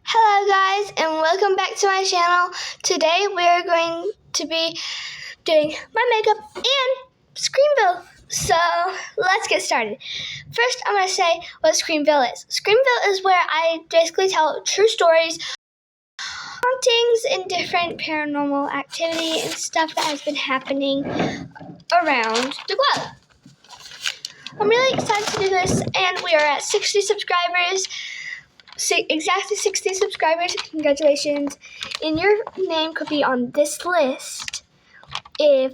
Hello guys, and welcome back to my channel. Today we're going to be doing my makeup and Screamville. So let's get started. First, I'm going to say what Screamville is. Screamville is where I basically tell true stories, hauntings, and different paranormal activity and stuff that has been happening around the globe. I'm really excited to do this, and we are at 60 subscribers. Exactly 60 subscribers. Congratulations. And your name could be on this list if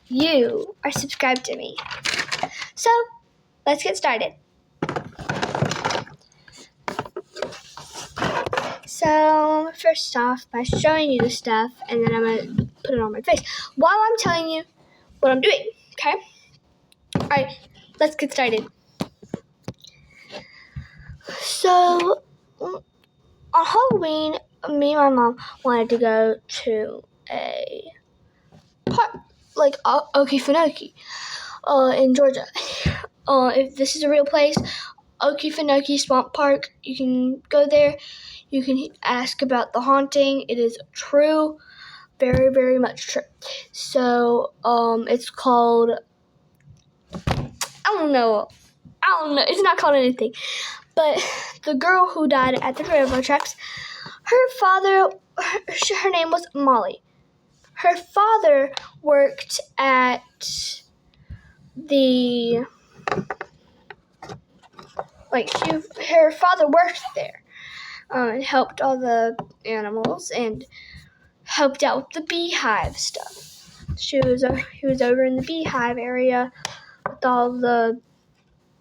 you are subscribed to me. So, let's get started. So, first off, by showing you the stuff, and then I'm going to put it on my face while I'm telling you what I'm doing, okay? Alright, let's get started. So, on Halloween, me and my mom wanted to go to a park, like Okefenokee, in Georgia. If this is a real place, Okefenokee Swamp Park, you can go there. You can ask about the haunting. It is true, very, very much true. So, it's called, I don't know. It's not called anything. But the girl who died at the railroad tracks, her name was Molly. Her father worked at her father worked there, and helped all the animals and helped out with the beehive stuff. He was over in the beehive area with all the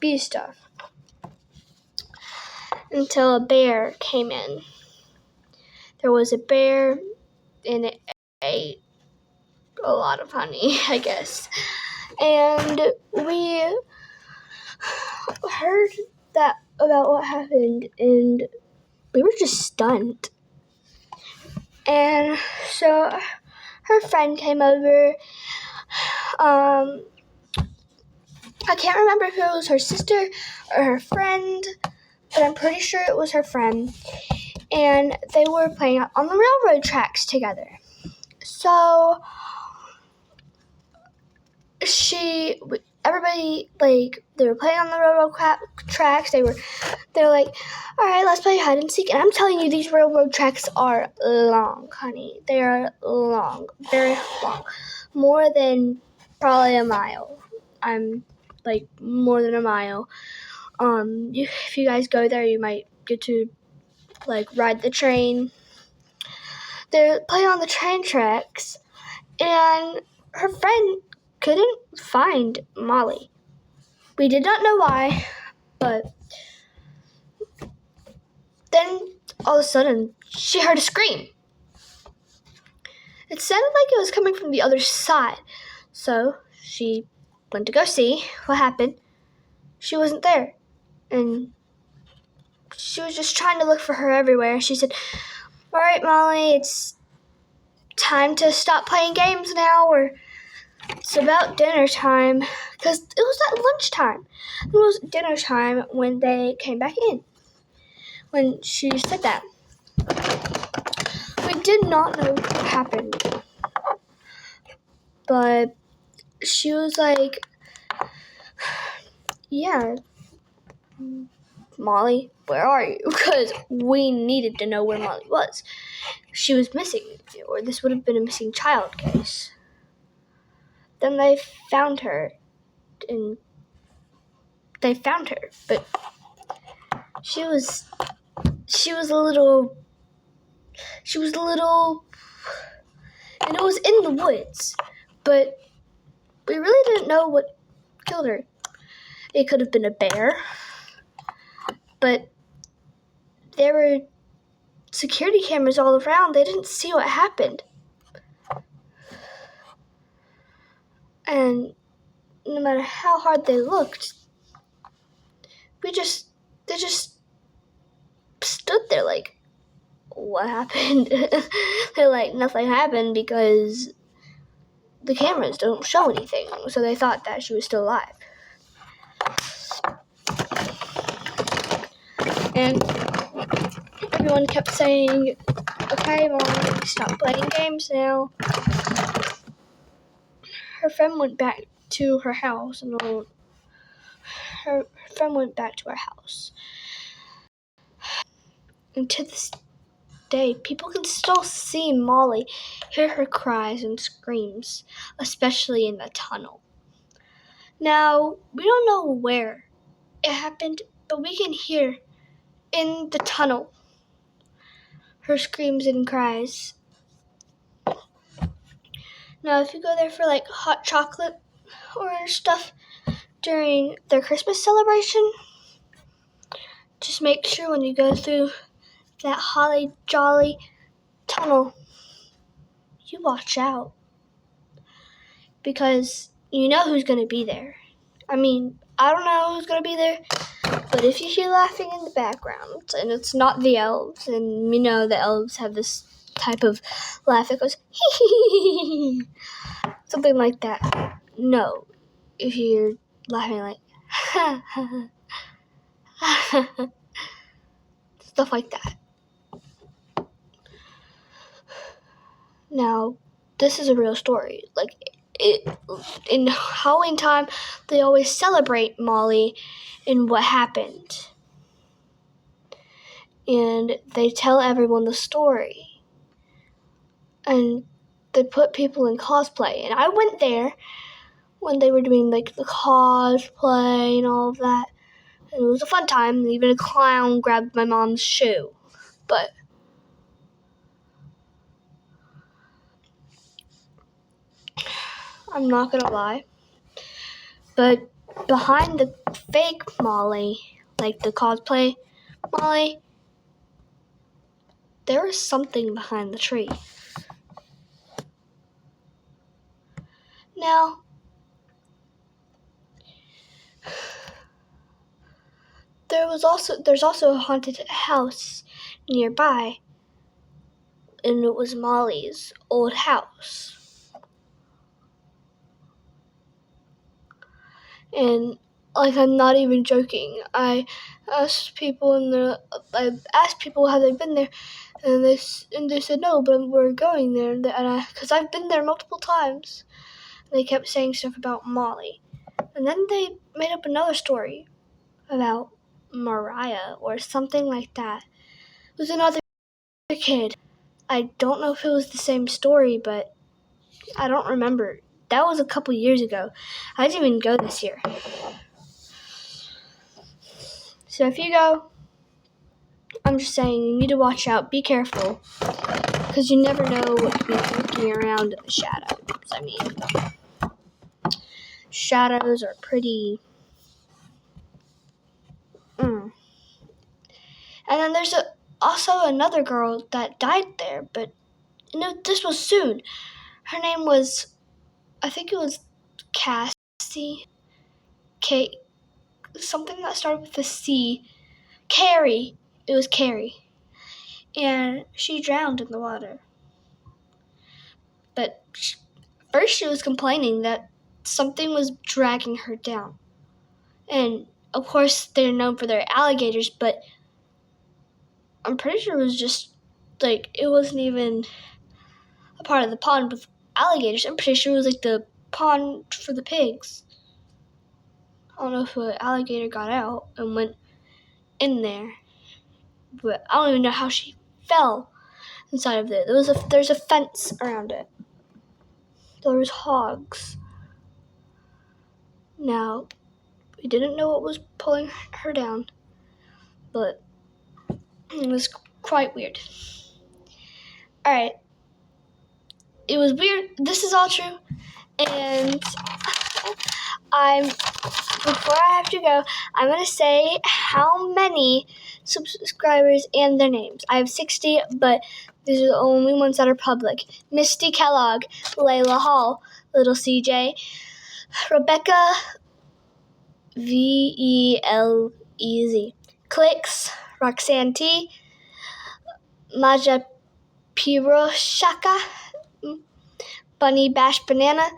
bee stuff. Until a bear came in. There was a bear, and it ate a lot of honey, I guess. And we heard that about what happened, and we were just stunned. And so her friend came over. I can't remember if it was her sister or her friend, but I'm pretty sure it was her friend. And they were playing on the railroad tracks together. So everybody, they were playing on the railroad tracks. They were like, all right, let's play hide and seek. And I'm telling you, these railroad tracks are long, honey. They are long, very long, more than probably a mile. More than a mile. If you guys go there, you might get to ride the train. They're playing on the train tracks, and her friend couldn't find Molly. We did not know why, but then all of a sudden she heard a scream. It sounded like it was coming from the other side, so she went to go see what happened. She wasn't there, and she was just trying to look for her everywhere. She said, all right, Molly, it's time to stop playing games now, or it's about dinner time, because it was at lunchtime. It was dinner time when they came back in, when she said that. We did not know what happened, but she was like, yeah, Molly, where are you? Because we needed to know where Molly was. She was missing, or this would have been a missing child case. Then they found her, but she was a little, and it was in the woods, but we really didn't know what killed her. It could have been a bear, but there were security cameras all around. They didn't see what happened. And no matter how hard they looked, they just stood there like, what happened? They're like, nothing happened, because the cameras don't show anything. So they thought that she was still alive. And everyone kept saying, okay, Mom, stop playing games now. Her friend went back to her house, and her friend went back to our house. And to this day, people can still see Molly, hear her cries and screams, especially in the tunnel. Now, we don't know where it happened, but we can hear in the tunnel her screams and cries. Now, if you go there for like hot chocolate or stuff during their Christmas celebration, just make sure when you go through that holly jolly tunnel, you watch out, because you know who's going to be there. I mean, I don't know who's going to be there, but if you hear laughing in the background, and it's not the elves, and you know the elves have this type of laugh that goes, hee, something like that. No, if you're laughing like, ha, ha, ha, stuff like that. Now, this is a real story. Like, in Halloween time, they always celebrate Molly and what happened. And they tell everyone the story. And they put people in cosplay. And I went there when they were doing like the cosplay and all of that. And it was a fun time. Even a clown grabbed my mom's shoe. But I'm not gonna lie. But behind the fake Molly, like the cosplay Molly, there is something behind the tree. Now, there's also a haunted house nearby, and it was Molly's old house. And like, I'm not even joking. I asked people have they been there, and they said no, but we're going there. And because I've been there multiple times. They kept saying stuff about Molly, and then they made up another story about Mariah or something like that. It was another kid. I don't know if it was the same story, but I don't remember. That was a couple years ago. I didn't even go this year. So if you go, I'm just saying you need to watch out. Be careful, because you never know what could be lurking around in the shadows. I mean, shadows are pretty... And then there's also another girl that died there, but this was soon. Her name was, I think it was Cassie, something that started with a C. Carrie. It was Carrie. And she drowned in the water. But first she was complaining that something was dragging her down. And of course they're known for their alligators, but I'm pretty sure it was just, like, it wasn't even a part of the pond with alligators. I'm pretty sure it was like the pond for the pigs. I don't know if an alligator got out and went in there, but I don't even know how she fell inside of it. There's a fence around it. There was hogs. Now, we didn't know what was pulling her down, but it was quite weird. Alright. It was weird. This is all true. And before I have to go, I'm going to say how many subscribers and their names. I have 60, but these are the only ones that are public. Misty Kellogg, Layla Hall, Little CJ, Rebecca VELEZ, Clicks, Roxanne T, Maja Piroshaka, Bunny Bash Banana,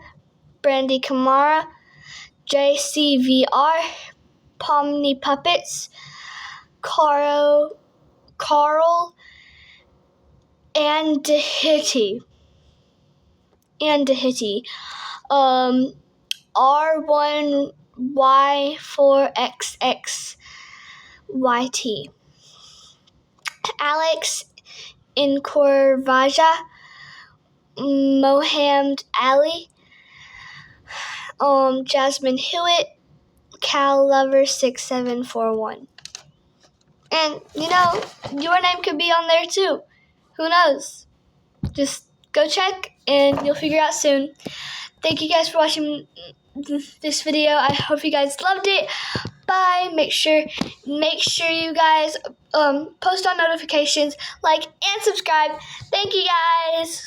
Brandy Kamara, JCVR, Pomni Puppets, Carl, Andahiti. R1Y4XXYT. Alex Incorvaja, Mohammed Ali, Jasmine Hewitt, Cal Lover 6741. And your name could be on there too. Who knows? Just go check and you'll figure out soon. Thank you guys for watching this video. I hope you guys loved it. Bye. Make sure you guys post on notifications, like and subscribe. Thank you guys.